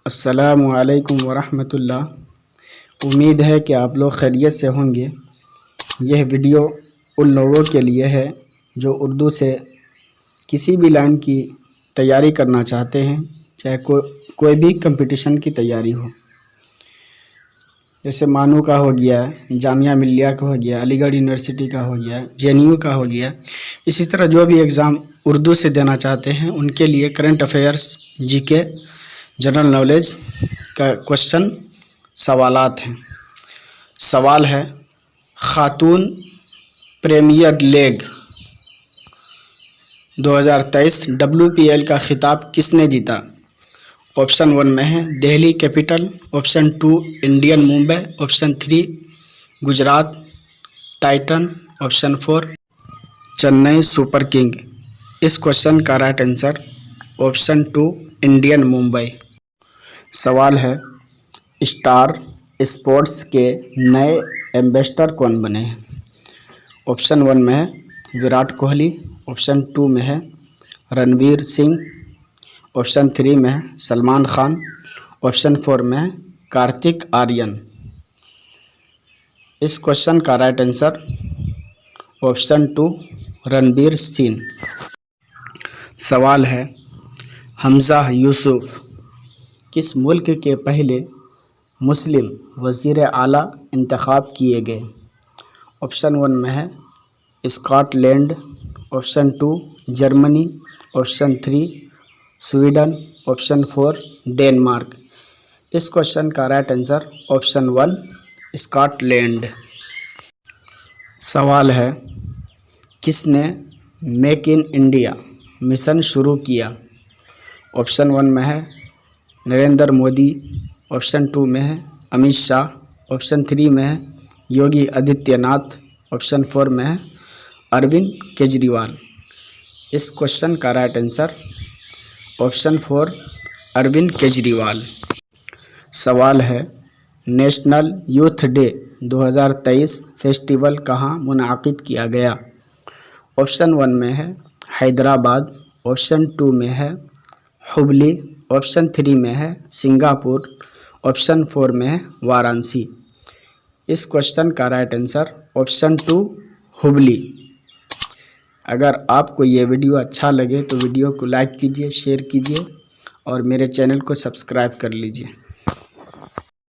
अस्सलामु अलैकुम वरहमतुल्लाह। उम्मीद है कि आप लोग खैरियत से होंगे। यह वीडियो उन लोगों के लिए है जो उर्दू से किसी भी लाइन की तैयारी करना चाहते हैं, चाहे कोई भी कंपटीशन की तैयारी हो। जैसे मानू का हो गया, जामिया मिल्लिया का हो गया, अलीगढ़ यूनिवर्सिटी का हो गया, JNU का हो गया। इसी तरह जो भी एग्ज़ाम उर्दू से देना चाहते हैं उनके लिए current affairs, GK, general knowledge का क्वेश्चन सवालात हैं। सवाल है, खातून प्रीमियर लीग 2023 WPL का खिताब किसने जीता? ऑप्शन 1 में है Delhi capital, option 2 Indian Mumbai, option 3 Gujarat Titan, option 4 Chennai super king. इस क्वेश्चन का right answer option 2 Indian Mumbai. सवाल है, स्टार स्पोर्ट्स के नए एम्बेसडर कौन बने हैं? ऑप्शन 1 में है विराट कोहली, ऑप्शन 2 में है रणवीर सिंह, ऑप्शन 3 में है सलमान खान, ऑप्शन 4 में है कार्तिक आर्यन। इस क्वेश्चन का right answer option 2 Ranveer Singh. सवाल है, हमजा यूसुफ किस मुल्क के पहले मुस्लिम वज़ीर आला इंतखाब किए गए? ऑप्शन 1 में है Scotland, option 2 Germany, option 3 Sweden, option 4 Denmark. इस क्वेश्चन का राइट आंसर ऑप्शन 1 स्कॉटलैंड। सवाल है, किसने मेक इन इंडिया मिशन शुरू किया? ऑप्शन 1 में है नरेंद्र मोदी, ऑप्शन 2 में है अमित शाह, ऑप्शन 3 में है योगी आदित्यनाथ, ऑप्शन 4 में है अरविंद केजरीवाल। इस क्वेश्चन का right answer option 4 Arvind Kejriwal. सवाल है, नेशनल यूथ डे 2023 फेस्टिवल कहाँ मुनाकिद किया गया? ऑप्शन 1 में है हैदराबाद, ऑप्शन 2 में है हुबली, ऑप्शन 3 में है सिंगापुर, ऑप्शन 4 में है वाराणसी। इस क्वेश्चन का राइट आंसर ऑप्शन 2 हुबली। अगर आपको ये वीडियो अच्छा लगे तो वीडियो को लाइक कीजिए, शेयर कीजिए और मेरे चैनल को सब्सक्राइब कर लीजिए।